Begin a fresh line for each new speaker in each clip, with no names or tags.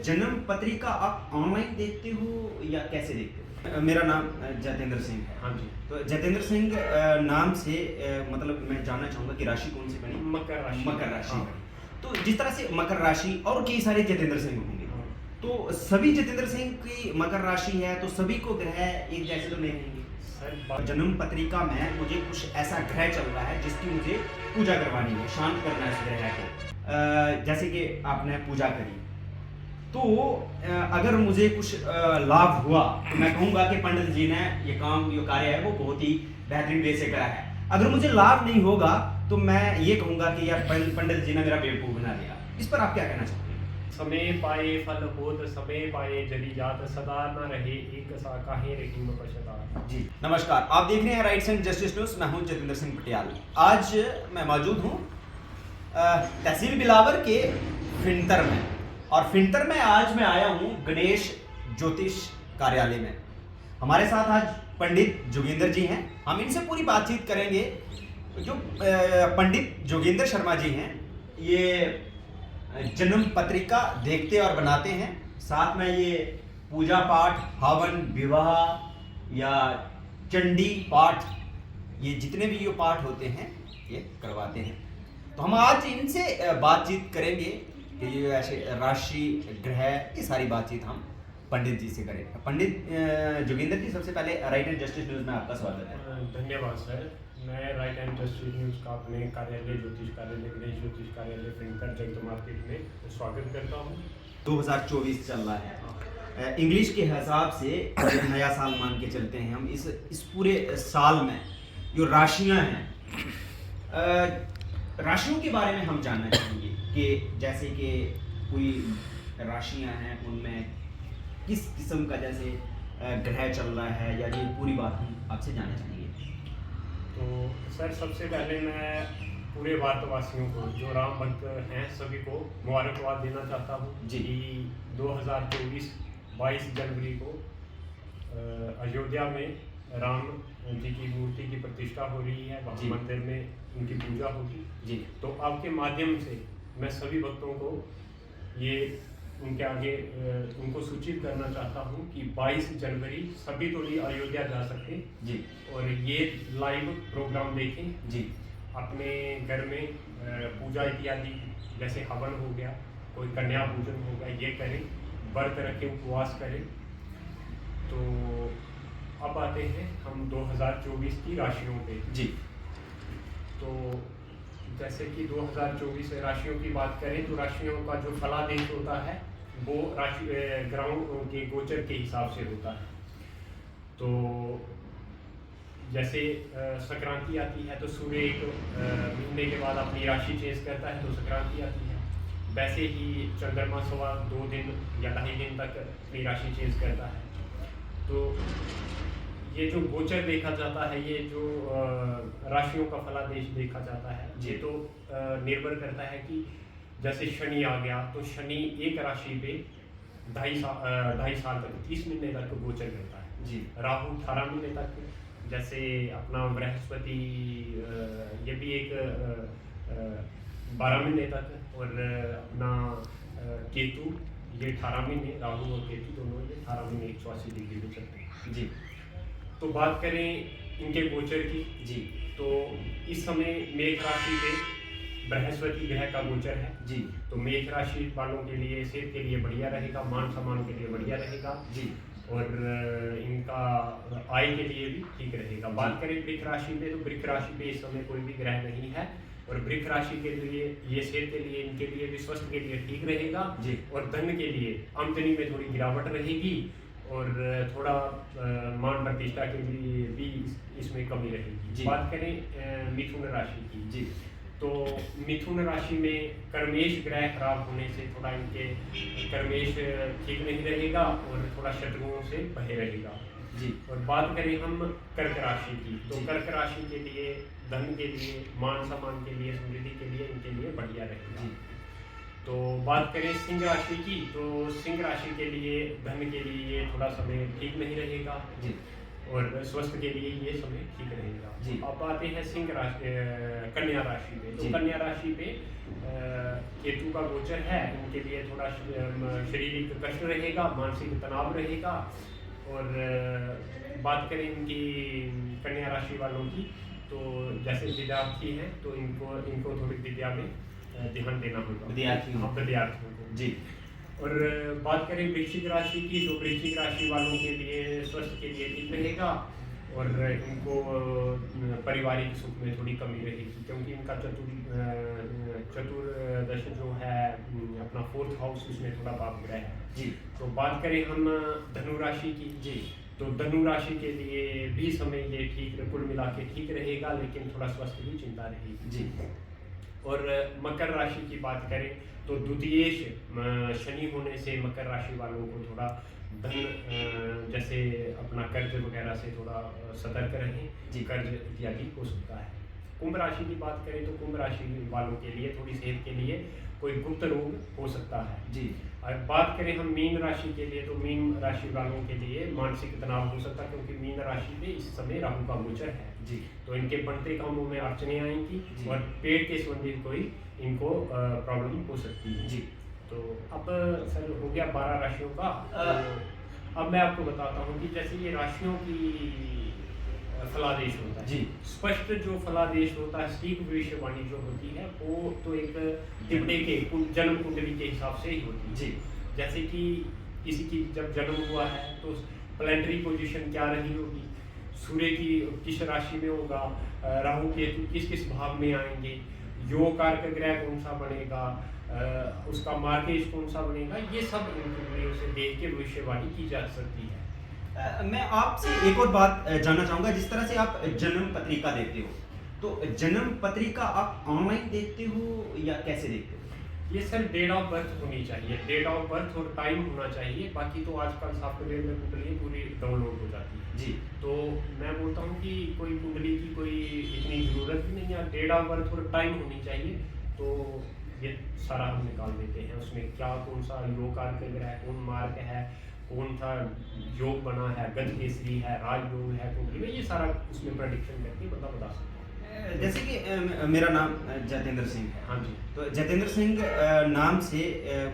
जन्म पत्रिका आप ऑनलाइन देखते हो या कैसे देखते हो? मेरा नाम जतेंद्र सिंह है।
हाँ जी।
तो जतेंद्र सिंह नाम से मतलब मैं जानना चाहूँगा कि राशि कौन सी बनी?
मकर राशि।
मकर राशि
हाँ।
बनी। तो जिस तरह से मकर राशि और कई सारे जतेंद्र सिंह होंगे,
हाँ।
तो सभी जतेंद्र सिंह की मकर राशि है तो सभी को ग्रह एक जैसे तो नहीं रहेंगे।
सर
जन्म पत्रिका में मुझे कुछ ऐसा ग्रह चल रहा है जिसकी मुझे पूजा करवानी है, शांत करना है उस ग्रह को। जैसे कि आपने पूजा करी तो अगर मुझे कुछ लाभ हुआ तो मैं कहूँगा कि पंडित जी ने ये काम, ये कार्य है वो बहुत ही बेहतरीन वे से करा है। अगर मुझे लाभ नहीं होगा तो मैं ये कहूँगा कि यार पंडित जी ने मेरा बेवकूफ़ बना दिया। इस पर आप क्या कहना चाहते हैं?
समय पाए फल होत, समय पाए जली जात, सदा न रहे एक सा काहे रहीम पश्चाताप।
जी नमस्कार, आप देख रहे हैं राइट्स एंड जस्टिस न्यूज़। मैं हूं जतेंद्र सिंह पटियाल। आज मैं मौजूद हूं तहसील बिलावर के फिनतर में, और फिनतर में आज मैं आया हूं गणेश ज्योतिष कार्यालय में। हमारे साथ आज पंडित जोगिंदर जी हैं। हम इनसे पूरी बातचीत करेंगे। जो पंडित जोगिंदर शर्मा जी हैं, ये जन्म पत्रिका देखते और बनाते हैं, साथ में ये पूजा पाठ, हवन, विवाह या चंडी पाठ, ये जितने भी ये पाठ होते हैं ये करवाते हैं। तो हम आज इनसे बातचीत करेंगे कि ये ऐसे राशि, ग्रह, ये सारी बातचीत हम पंडित जी से करें। पंडित जोगिंदर जी, सबसे पहले राइट एंड जस्टिस न्यूज़ में आपका स्वागत है।
धन्यवाद सर। मैं राइट एंड जस्टिस न्यूज़ का अपने कार्यालय ज्योतिष कार्यालय गणेश ज्योतिष कार्यालय फिनकर जगत मार्केट में स्वागत करता हूँ।
2024 चल रहा है, इंग्लिश के हिसाब से नया साल मान के चलते हैं हम। इस पूरे साल में जो राशियां हैं, राशियों के बारे में हम जानना चाहेंगे कि जैसे कि कोई राशियां हैं उनमें किस किस्म का जैसे ग्रह चल रहा है, या ये पूरी बात हम आपसे जानना चाहेंगे।
तो सर सबसे पहले मैं पूरे भारतवासियों को, जो राम भक्त हैं, सभी को मुबारकबाद देना चाहता हूँ
जी।
2024 22 जनवरी को अयोध्या में राम जी की मूर्ति की प्रतिष्ठा हो रही है। वहाँ मंदिर में उनकी पूजा होगी
जी।
तो आपके माध्यम से मैं सभी भक्तों को ये उनके आगे उनको सूचित करना चाहता हूँ कि 22 जनवरी सभी तो भी अयोध्या जा सकते
जी।
और ये लाइव प्रोग्राम देखें
जी।
अपने घर में पूजा इत्यादि, जैसे हवन हो गया, कोई कन्या पूजन हो गया, ये करें, व्रत रखें, उपवास करें। तो अब आते हैं हम 2024 की राशियों पे।
जी।
तो जैसे कि 2024 राशियों की बात करें तो राशियों का जो फलादेश होता है वो राशि ग्रहों के गोचर के हिसाब से होता है। तो जैसे संक्रांति आती है तो सूर्य एक महीने के बाद अपनी राशि चेंज करता है तो संक्रांति आती है। वैसे ही चंद्रमा 2 दिन या 2.5 दिन तक अपनी राशि चेंज करता है। तो ये जो गोचर देखा जाता है, ये जो राशियों का फलादेश देखा जाता है, ये तो निर्भर करता है कि जैसे शनि आ गया तो शनि एक राशि पे 2.5 साल तक, 30 महीने तक गोचर करता है
जी।
राहु 18 महीने तक, जैसे अपना बृहस्पति ये भी एक 12 महीने तक, और अपना केतु ये 18 महीने, राहु और केतु दोनों ये 18 महीने 180 डिग्री पे चलते हैं
जी।
तो बात करें इनके गोचर की
जी।
तो इस समय मेष राशि पे बृहस्पति ग्रह का गोचर है
जी।
तो मेष राशि वालों के लिए, सेहत के लिए बढ़िया रहेगा, मान सम्मान के लिए बढ़िया रहेगा
जी।
और इनका आय के लिए भी ठीक रहेगा। बात करें वृक राशि पे तो वृक राशि पे इस समय कोई भी ग्रह नहीं है और वृक राशि के लिए ये सेहत के लिए, इनके लिए भी, स्वास्थ्य के लिए ठीक रहेगा
जी।
और धन के लिए आमदनी में थोड़ी गिरावट रहेगी और थोड़ा मान प्रतिष्ठा के लिए भी इसमें कमी रहेगी। बात करें मिथुन राशि की
जी।
तो मिथुन राशि में कर्मेश ग्रह खराब होने से थोड़ा इनके कर्मेश ठीक नहीं रहेगा और थोड़ा शत्रुओं से भय रहेगा
जी।
और बात करें हम कर्क राशि की तो
जी।
कर्क राशि के लिए, धन के लिए, मान सम्मान के लिए, समृद्धि के लिए, इनके लिए बढ़िया रहेगा। तो बात करें सिंह राशि की तो सिंह राशि के लिए धन के लिए ये थोड़ा समय ठीक नहीं रहेगा
जी।
और स्वास्थ्य के लिए ये समय ठीक रहेगा।
जी।
अब आते हैं सिंह राशि कन्या राशि पे। तो
जी।
कन्या राशि पे केतु का गोचर है, इनके लिए थोड़ा शारीरिक कष्ट रहेगा, मानसिक तनाव रहेगा। और बात करें इनकी कन्या राशि वालों की, तो जैसे विद्यार्थी हैं तो इनको थोड़ी विद्या में ध्यान देना होगा,
विद्यार्थियों
को।
जी।
और बात करें वृश्चिक राशि की, तो वृश्चिक राशि वालों के लिए स्वास्थ्य के लिए ठीक रहेगा और इनको पारिवारिक सुख में थोड़ी कमी रहेगी, क्योंकि इनका चतुर्दश जो है अपना 4th हाउस, उसमें थोड़ा पाप ग्रह है
जी।
तो बात करें हम धनु राशि की
जी,
तो धनु राशि के लिए भी समय ये ठीक, कुल मिला के ठीक रहेगा, लेकिन थोड़ा स्वास्थ्य की चिंता रहेगी
जी।
और मकर राशि की बात करें तो द्वितीयेश शनि होने से मकर राशि वालों को थोड़ा धन जैसे अपना कर्ज वगैरह से थोड़ा सतर्क रहें
जी।
कर्ज इत्यादि हो सकता है। कुंभ राशि की बात करें तो कुंभ राशि वालों के लिए थोड़ी सेहत के लिए कोई गुप्त रोग हो सकता है
जी।
और बात करें हम मीन राशि के लिए तो मीन राशि वालों के लिए मानसिक तनाव हो सकता है, क्योंकि मीन राशि में इस समय राहु का गोचर है
जी।
तो इनके बढ़ते कामों में अड़चने आएंगी
जी।
और पेट के संबंधित कोई इनको प्रॉब्लम हो सकती है
जी।
तो अब सर हो गया 12 राशियों का। तो अब मैं आपको बताता हूँ कि जैसे ये राशियों की फलादेश होता है
जी।
स्पष्ट जो फलादेश होता है, सटीक भविष्यवाणी जो होती है वो तो एक टिप्पणी के जन्म कुंडली के हिसाब से ही होती है
जी।
जैसे कि किसी की जब जन्म हुआ है तो प्लैनेटरी पोजीशन क्या रही होगी, सूर्य की किस राशि में होगा, राहु केतु किस किस भाव में आएंगे, योग कारक ग्रह कौन सा बनेगा, उसका मार्केज कौन सा बनेगा, ये सब इन कुंडलियों से देख के भविष्यवाणी की जा सकती है।
मैं आपसे एक और बात जानना चाहूंगा, जिस तरह से आप जन्म पत्रिका देते हो तो जन्म पत्रिका आप ऑनलाइन देखते हो या कैसे देखते हो?
ये सर डेट ऑफ बर्थ होनी चाहिए, डेट ऑफ बर्थ और टाइम होना चाहिए, बाकी तो आजकल सॉफ्टवेयर में कुंडली पूरी डाउनलोड हो जाती है
जी।
तो मैं बोलता हूँ कि कोई कुंडली की कोई इतनी ज़रूरत भी नहीं है, डेट ऑफ बर्थ और टाइम होनी चाहिए तो ये सारा हम निकाल देते हैं। उसमें क्या कौन सा योग कारक ग्रह, कौन मार्ग है, कौन सा योग बना है, गज केसरी है, राजयोग है कुंडली में, ये सारा उसमें प्रेडिक्शन करके बता सकते हैं।
जैसे कि मेरा नाम जतेंद्र सिंह है।
हाँ जी।
तो जतेंद्र सिंह नाम से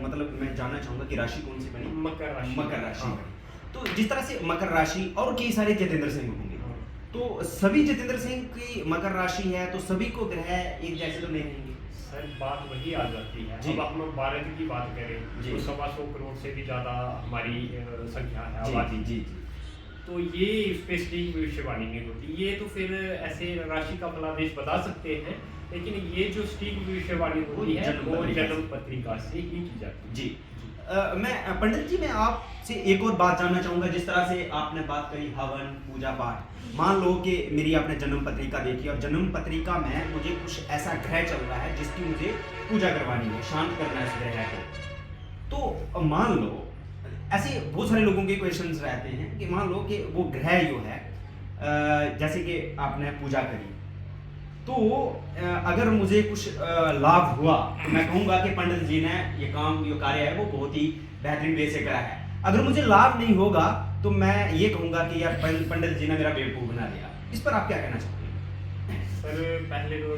मतलब मैं जानना चाहूंगा कि राशि कौन सी बनी?
मकर राशि।
मकर राशि
हाँ।
बनी। तो जिस तरह से मकर राशि और कई सारे जतेंद्र सिंह होंगे,
हाँ।
तो सभी जतेंद्र सिंह की मकर राशि है तो सभी को ग्रह एक जैसे तो नहीं रहेंगे?
सर बात वही आ जाती है।
जी।
अब हम भारत की बात करें
जी।
तो 125 करोड़ से भी ज़्यादा हमारी संख्या है
जी
आबादी।
जी।
तो ये स्पेसिफिक भविष्यवाणी नहीं होती, ये तो फिर ऐसे राशि का फलादेश बता सकते हैं, लेकिन ये जो सटीक भविष्यवाणी होती है वो जन्म पत्रिका से ही की जाती है।
जी। मैं पंडित जी मैं आपसे एक और बात जानना चाहूंगा, जिस तरह से आपने बात करी हवन पूजा पाठ, मान लो कि मेरी आपने जन्म पत्रिका देखी और जन्म पत्रिका में मुझे कुछ ऐसा ग्रह चल रहा है जिसकी मुझे पूजा करवानी है, शांत करना है उस ग्रह को, तो मान लो ऐसे बहुत सारे लोगों के क्वेश्चंस रहते हैं कि मान लो कि वो ग्रह जो है जैसे कि आपने पूजा करी तो अगर मुझे कुछ लाभ हुआ तो मैं कहूँगा कि पंडित जी ने ये काम जो कार्य है वो बहुत ही बेहतरीन वे से करा है। अगर मुझे लाभ नहीं होगा तो मैं ये कहूँगा कि यार पंडित जी ने मेरा बेवकूफ़ बना दिया। इस पर आप क्या कहना चाहते हैं?
सर पहले तो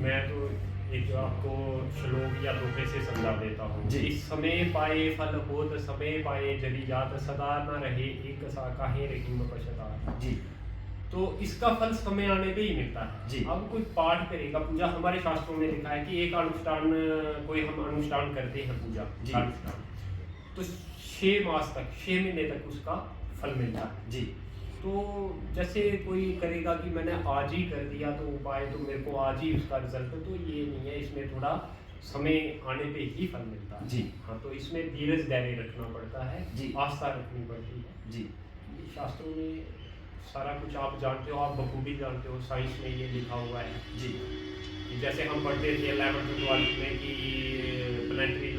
मैं तो एक आपको श्लोक या दोहे से समझा देता हूँ।
जी।
इस समय पाए फल होत समय पाए जली जात, सदा न रहे एक सा काहे रहीम पश्चाताप।
जी।
तो इसका फल समय आने पे ही मिलता है।
जी।
अब कोई पाठ करेगा, पूजा हमारे शास्त्रों में लिखा है कि एक अनुष्ठान कोई हम अनुष्ठान करते हैं पूजा
जी।
अनुष्ठान, तो 6 मास तक 6 महीने तक उसका फल मिलता है।
जी।
तो जैसे कोई करेगा कि मैंने आज ही कर दिया तो उपाय तो मेरे को आज ही उसका रिजल्ट, तो ये नहीं है, इसमें थोड़ा समय आने पे ही फल मिलता है।
जी।
हाँ, तो इसमें धीरज धैर्य रखना पड़ता है,
जी।
आस्था रखनी पड़ती है।
जी।
ये शास्त्रों में सारा कुछ आप जानते हो, आप बखूबी जानते हो, साइंस में ये लिखा हुआ है।
जी।
कि जैसे हम पढ़ते थे 11th 12th में कि planetary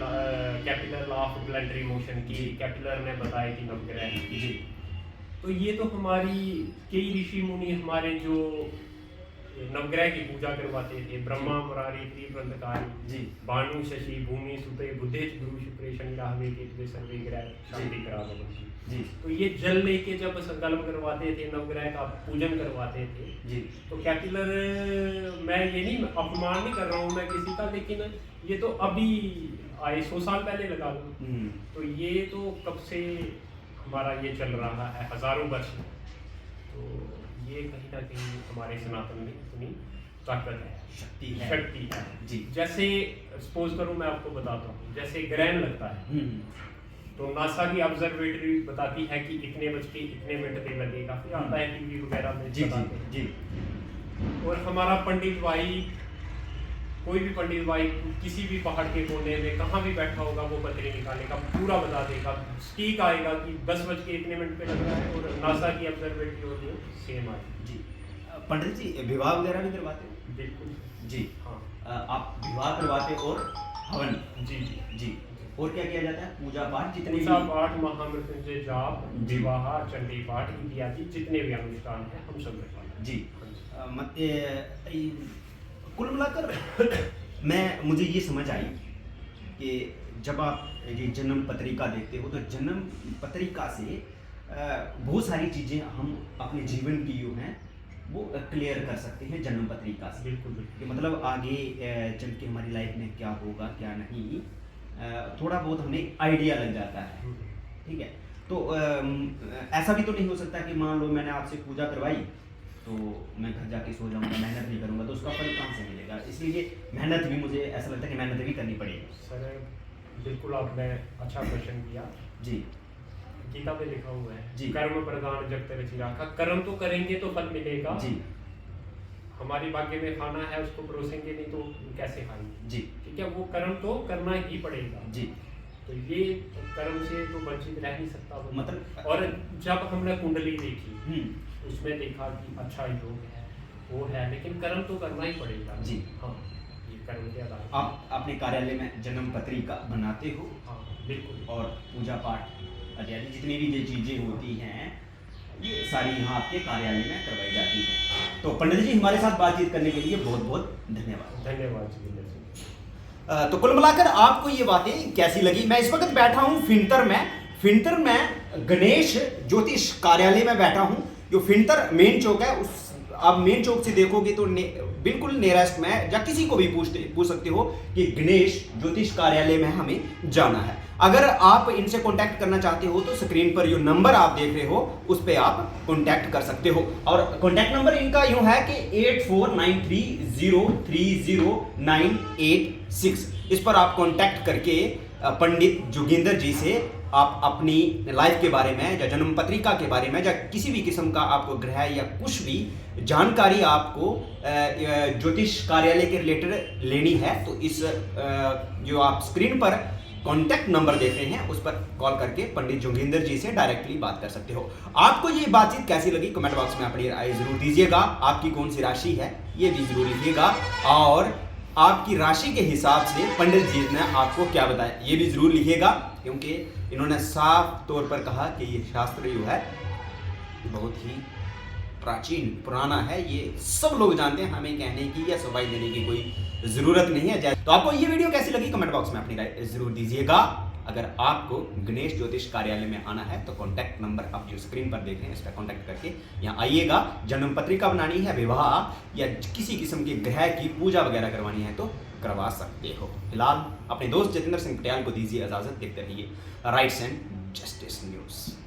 Kepler law of planetary motion की
जी।
कैपिलर ने बताया कि नवग्रह है।
जी।
तो ये तो हमारी कई ऋषि मुनि हमारे जो नवग्रह की पूजा करवाते थे। ब्रह्मा मुरारी त्रिवृंदकारी
जी
भानु शशि भूमि सुते बुधेश गुरु शुक्रे शनि राहवे केतवे सर्वे ग्रह शांति करा भगवती।
जी
तो ये जल लेके जब संकल्प करवाते थे, नवग्रह का पूजन करवाते थे,
जी
तो कैपिलर, मैं ये नहीं अपमान नहीं कर रहा हूँ मैं किसी का, लेकिन ये तो अभी आए 100 साल पहले लगा लो। तो ये तो कब से हमारा ये चल रहा है, हजारों वर्ष। तो ये कहीं ना कहीं हमारे सनातन में इतनी ताकत है, शक्ति है
जी।
जैसे सपोज करो मैं आपको बताता हूँ, जैसे ग्रहण लगता है तो नासा की ऑब्जर्वेटरी बताती है कि इतने बज के इतने मिनट पे लगेगा, फिर आता है टीवी वगैरह में
जी
बताते हैं।
जी
और हमारा पंडित भाई, कोई भी पंडित भाई किसी भी पहाड़ के कोने में कहाँ भी बैठा होगा, वो पत्री निकालेगा, पूरा बता देगा, स्टीक आएगा कि 10 बज के इतने मिनट पे लग रहा है, और नासा की ऑब्जर्वेटरी होती है सेम आएगी।
जी पंडित जी विवाह वगैरह भी करवाते हैं?
बिल्कुल
जी
हाँ।
आप विवाह करवाते और हवन?
जी जी
जी और क्या किया जाता है? पूजा पाठ जितने
पूजा
भी
पाठ, महामृत्युंजय जाप, विवाह, चंडी पाठ इत्यादि जितने भी अनुष्ठान हैं हम सब करवाते हैं।
जी कुल मिलाकर मुझे ये समझ आई कि जब आप ये जन्म पत्रिका देखते हो तो जन्म पत्रिका से बहुत सारी चीज़ें हम अपने जीवन की जो हैं वो क्लियर कर सकते हैं जन्म पत्रिका से।
बिल्कुल
कि मतलब आगे चल के हमारी लाइफ में क्या होगा क्या नहीं, थोड़ा बहुत हमें आइडिया लग जाता है। ठीक है, तो ऐसा भी तो नहीं हो सकता कि मान लो मैंने आपसे पूजा करवाई तो मैं घर जाके सो जाऊंगा, मेहनत नहीं करूंगा तो उसका फल कहाँ से मिलेगा? इसलिए मेहनत भी, मुझे ऐसा लगता है कि मेहनत भी करनी पड़ेगी।
सर बिल्कुल आपने अच्छा क्वेश्चन किया।
जी
गीता में लिखा हुआ है
जी।
कर्म प्रधान जगत रचि राखा, कर्म तो करेंगे तो फल मिलेगा।
जी
हमारी भाग्य में खाना है, उसको परोसेंगे नहीं तो कैसे खाएंगे?
जी
ठीक है, वो कर्म तो करना ही पड़ेगा।
जी
तो ये कर्म से तो वंचित रह नहीं सकता वो।
मतलब
और जब हमने कुंडली देखी उसमें देखा कि अच्छा योग है वो है, लेकिन कर्म तो करना ही पड़ेगा।
जी
हाँ, ये कर्म के आधार पर।
आप अपने कार्यालय में जन्म पत्रिका बनाते हो
हाँ बिल्कुल।
और पूजा पाठ इत्यादि जितनी भी ये चीज़ें होती हैं ये सारी यहाँ आपके कार्यालय में करवाई जाती हैं। तो पंडित जी हमारे साथ बातचीत करने के लिए बहुत बहुत धन्यवाद।
धन्यवाद जितेंद्र सिंह।
तो कुल मिलाकर आपको ये बातें कैसी लगी? मैं इस वक्त बैठा हूँ फिनतर में गणेश ज्योतिष कार्यालय में बैठा हूँ। जो फिनतर मेन चौक है, उस आप मेन चौक से देखोगे तो बिल्कुल नियरेस्ट में, या किसी को भी पूछ सकते हो कि गणेश ज्योतिष कार्यालय में हमें जाना है। अगर आप इनसे कांटेक्ट करना चाहते हो तो स्क्रीन पर जो नंबर आप देख रहे हो उस पर आप कांटेक्ट कर सकते हो। और कांटेक्ट नंबर इनका यूं है कि 8493030986। इस पर आप कांटेक्ट करके पंडित जोगिंदर जी से आप अपनी लाइफ के बारे में या जन्म पत्रिका के बारे में या किसी भी किस्म का आपको ग्रह या कुछ भी जानकारी आपको ज्योतिष कार्यालय के रिलेटेड लेनी है तो इस जो आप स्क्रीन पर कॉन्टैक्ट नंबर देख रहे हैं उस पर कॉल करके पंडित जोगिंदर जी से डायरेक्टली बात कर सकते हो। आपको ये बातचीत कैसी लगी कमेंट बॉक्स में अपनी राय जरूर दीजिएगा। आपकी कौन सी राशि है ये भी जरूर लिखिएगा, और आपकी राशि के हिसाब से पंडित जी ने आपको क्या बताया ये भी जरूर लिखिएगा, क्योंकि इन्होंने साफ तौर पर कहा कि ये शास्त्र जो है बहुत ही प्राचीन पुराना है, ये सब लोग जानते हैं, हमें कहने की या सफाई देने की कोई ज़रूरत नहीं है। तो आपको ये वीडियो कैसी लगी कमेंट बॉक्स में अपनी राय जरूर दीजिएगा। अगर आपको गणेश ज्योतिष कार्यालय में आना है तो कॉन्टैक्ट नंबर आप जो स्क्रीन पर देख रहे हैं इस पर कॉन्टैक्ट करके यहाँ आइएगा। जन्म पत्रिका बनानी है, विवाह या किसी किस्म के ग्रह की पूजा वगैरह करवानी है तो करवा सकते हो। फिलहाल अपने दोस्त जितेंद्र सिंह पटियाल को दीजिए इजाज़त। देखते रहिए राइट्स एंड जस्टिस न्यूज़।